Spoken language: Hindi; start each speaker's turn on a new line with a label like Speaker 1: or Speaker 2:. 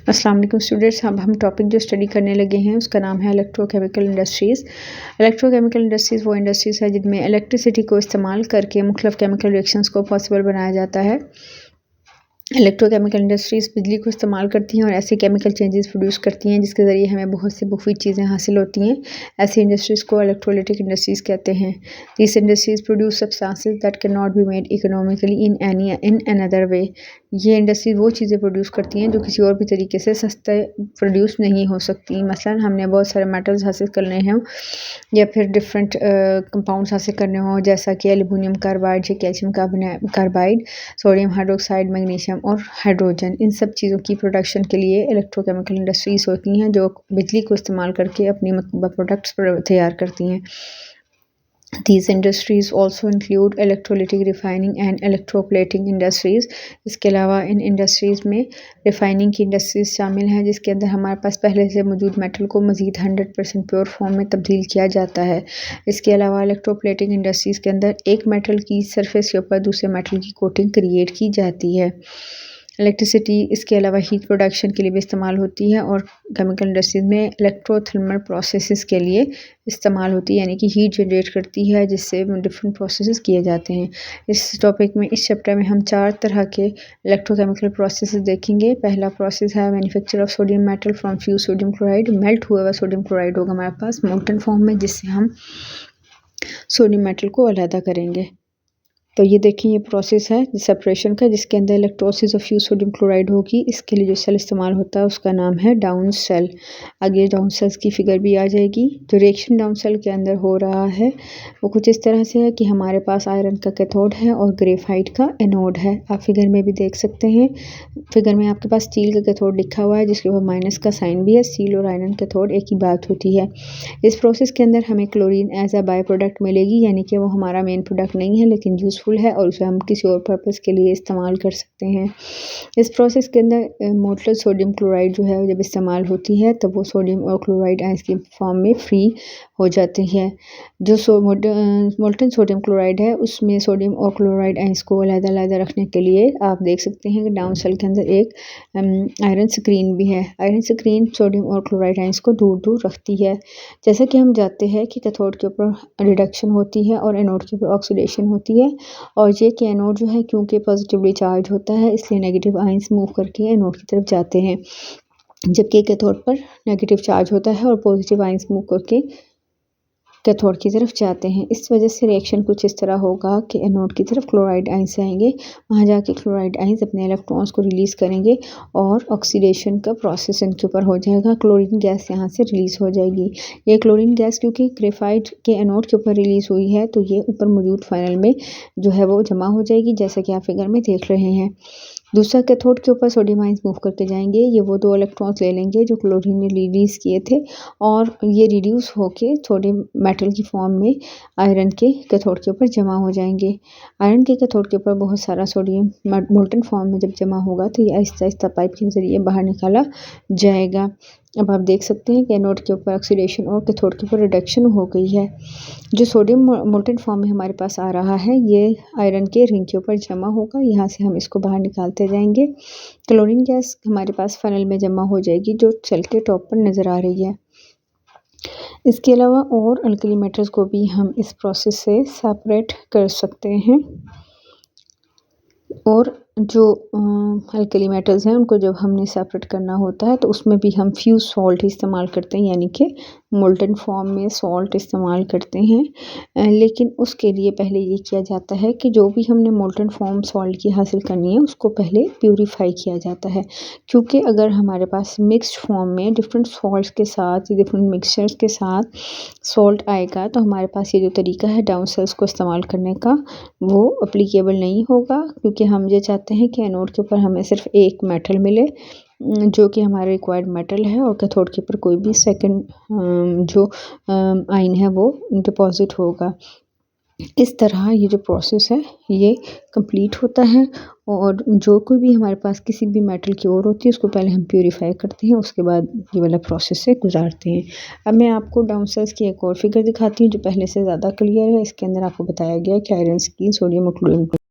Speaker 1: अस्सलाम वालेकुम स्टूडेंट्स। अब हम टॉपिक जो स्टडी करने लगे हैं उसका नाम है इलेक्ट्रोकेमिकल इंडस्ट्रीज़। इलेक्ट्रोकेमिकल इंडस्ट्रीज़ वो इंडस्ट्रीज़ है जिनमें इलेक्ट्रिसिटी को इस्तेमाल करके मुख्तलिफ केमिकल रिएक्शंस को पॉसिबल बनाया जाता है। इलेक्ट्रोकेमिकल इंडस्ट्रीज़ बिजली को इस्तेमाल करती हैं और ऐसे केमिकल चेंजेस प्रोड्यूस करती हैं जिसके ज़रिए हमें बहुत सी मुफीद चीज़ें हासिल होती हैं। ऐसी इंडस्ट्रीज़ को इलेक्ट्रोलाइटिक इंडस्ट्रीज़ कहते हैं। This industries produce substances that can not be made economically in another way. ये इंडस्ट्रीज़ वो चीज़ें प्रोड्यूस करती हैं जो किसी और भी तरीके से सस्ते प्रोड्यूस नहीं हो सकती। मसलन हमने बहुत सारे मेटल्स हासिल करने हों या फिर डिफरेंट कंपाउंड्स हासिल करने हों, जैसा कि एल्युमिनियम कार्बाइड या calcium carbide, sodium hydroxide, magnesium और हाइड्रोजन। इन सब चीज़ों की प्रोडक्शन के लिए इलेक्ट्रोकेमिकल इंडस्ट्रीज़ होती हैं जो बिजली को इस्तेमाल करके अपनी मतलूबा प्रोडक्ट्स तैयार करती हैं। These industries also include electrolytic refining and electroplating industries। इसके अलावा इन इंडस्ट्रीज़ में रिफाइनिंग की इंडस्ट्रीज़ शामिल हैं जिसके अंदर हमारे पास पहले से मौजूद मेटल को मज़ीद 100% प्योर फॉर्म में तब्दील किया जाता है। इसके अलावा इलेक्ट्रोप्लेटिंग इंडस्ट्रीज़ के अंदर एक मेटल की सरफेस के ऊपर दूसरे मेटल की कोटिंग क्रिएट की जाती है। इलेक्ट्रिसिटी इसके अलावा हीट प्रोडक्शन के लिए भी इस्तेमाल होती है और केमिकल इंडस्ट्रीज में इलेक्ट्रोथर्मल प्रोसेसेस के लिए इस्तेमाल होती है, यानी कि हीट जनरेट करती है जिससे डिफरेंट प्रोसेसेस किए जाते हैं। इस टॉपिक में इस चैप्टर में हम 4 तरह के इलेक्ट्रोकेमिकल प्रोसेसेस देखेंगे। पहला प्रोसेस है manufacture of sodium metal from fuse sodium chloride. Melt हुआ हुआ सोडियम क्लोराइड होगा हमारे पास मोल्टन फॉर्म में, जिससे हम सोडियम मेटल को अलहदा करेंगे। तो ये देखिए ये प्रोसेस है सेपरेशन का, जिसके अंदर इलेक्ट्रोसिस ऑफ फ्यूज सोडियम क्लोराइड होगी। इसके लिए जो सेल इस्तेमाल होता है उसका नाम है डाउन सेल। आगे डाउन सेल्स की फिगर भी आ जाएगी। जो रिएक्शन डाउन सेल के अंदर हो रहा है वो कुछ इस तरह से है कि हमारे पास आयरन का कैथोड है और ग्रेफाइट का एनोड है। आप फिगर में भी देख सकते हैं। फिगर में आपके पास स्टील का कैथोड लिखा हुआ है जिसके ऊपर माइनस का साइन भी है। स्टील और आयरन कैथोड एक ही बात होती है। इस प्रोसेस के अंदर हमें chlorine as a by product मिलेगी, यानी कि वो हमारा मेन प्रोडक्ट नहीं है लेकिन यूज़फुल है और उसे हम किसी और पर्पस के लिए इस्तेमाल कर सकते हैं। इस प्रोसेस के अंदर मोल्टन सोडियम क्लोराइड जो है जब इस्तेमाल होती है तब वो सोडियम और क्लोराइड आयंस की फॉर्म में फ्री हो जाती है। जो मोल्टन सोडियम क्लोराइड है उसमें सोडियम और क्लोराइड आयंस को अलग-अलग रखने के लिए आप देख सकते हैं कि डाउन सेल के अंदर एक आयरन स्क्रीन भी है। आयरन स्क्रीन सोडियम और क्लोराइड आयंस को दूर दूर रखती है। जैसा कि हम जानते हैं कि कैथोड के ऊपर रिडक्शन होती है और एनोड के ऊपर ऑक्सीडेशन होती है, और ये कि एनोड जो है क्योंकि पॉजिटिवली चार्ज होता है इसलिए नेगेटिव आयंस मूव करके एनोड की तरफ जाते हैं, जबकि कैथोड पर नेगेटिव चार्ज होता है और पॉजिटिव आयंस मूव करके कैथोड की तरफ जाते हैं। इस वजह से रिएक्शन कुछ इस तरह होगा कि एनोड की तरफ क्लोराइड आयंस आएंगे, वहाँ जाके क्लोराइड आयंस अपने इलेक्ट्रॉन्स को रिलीज़ करेंगे और ऑक्सीडेशन का प्रोसेस इनके ऊपर हो जाएगा। क्लोरीन गैस यहाँ से रिलीज़ हो जाएगी। ये क्लोरीन गैस क्योंकि ग्रेफाइट के एनोड के ऊपर रिलीज़ हुई है तो ये ऊपर मौजूद फाइनल में जो है वो जमा हो जाएगी, जैसा कि आप फिगर में देख रहे हैं। दूसरा कैथोड के ऊपर सोडियम आयंस मूव करके जाएंगे। ये वो 2 इलेक्ट्रॉन्स ले लेंगे जो क्लोरीन ने रिलीज़ किए थे और ये रिड्यूस होके सोडियम मेटल की फॉर्म में आयरन के कैथोड के ऊपर जमा हो जाएंगे। आयरन के कैथोड के ऊपर बहुत सारा सोडियम मोल्टन फॉर्म में जब जमा होगा तो ये आहिस्ता आहिस्ता पाइप के ज़रिए बाहर निकाला जाएगा। अब आप देख सकते हैं कि एनोड के ऊपर ऑक्सीडेशन और कैथोड के ऊपर रिडक्शन हो गई है। जो सोडियम मोल्टन फॉर्म में हमारे पास आ रहा है ये आयरन के रिंग के ऊपर जमा होगा। यहाँ से हम इसको बाहर निकालते जाएंगे। क्लोरीन गैस हमारे पास फनल में जमा हो जाएगी जो सेल के टॉप पर नज़र आ रही है। इसके अलावा और अल्कली मेटल्स को भी हम इस प्रोसेस से सेपरेट कर सकते हैं, और जो अल्कली मेटल्स हैं उनको जब हमने सेपरेट करना होता है तो उसमें भी हम फ्यूज सॉल्ट इस्तेमाल करते हैं, यानी कि मोल्टन फॉर्म में सॉल्ट इस्तेमाल करते हैं। लेकिन उसके लिए पहले ये किया जाता है कि जो भी हमने मोल्टन फॉर्म सॉल्ट की हासिल करनी है उसको पहले प्यूरीफाई किया जाता है, क्योंकि अगर हमारे पास मिक्स्ड फॉर्म में डिफरेंट सॉल्ट्स के साथ डिफरेंट मिक्सचर्स के साथ सॉल्ट आएगा तो हमारे पास ये जो तरीका है डाउन सेल्स को इस्तेमाल करने का वो अप्लीकेबल नहीं होगा, क्योंकि हम ये चाहते हैं कि एनोड के ऊपर हमें सिर्फ एक मेटल मिले जो कि हमारे रिक्वायर्ड मेटल है और कैथोड के ऊपर कोई भी सेकंड जो आयन है वो डिपॉजिट होगा। इस तरह ये जो प्रोसेस है ये कंप्लीट होता है, और जो कोई भी हमारे पास किसी भी मेटल की और होती है उसको पहले हम प्यूरीफाई करते हैं, उसके बाद ये वाला प्रोसेस से गुजारते हैं। अब मैं आपको डाउन सेल्स की एक और फिगर दिखाती हूँ जो पहले से ज़्यादा क्लियर है। इसके अंदर आपको बताया गया है कि आयरन की सोडियम और क्लोरीन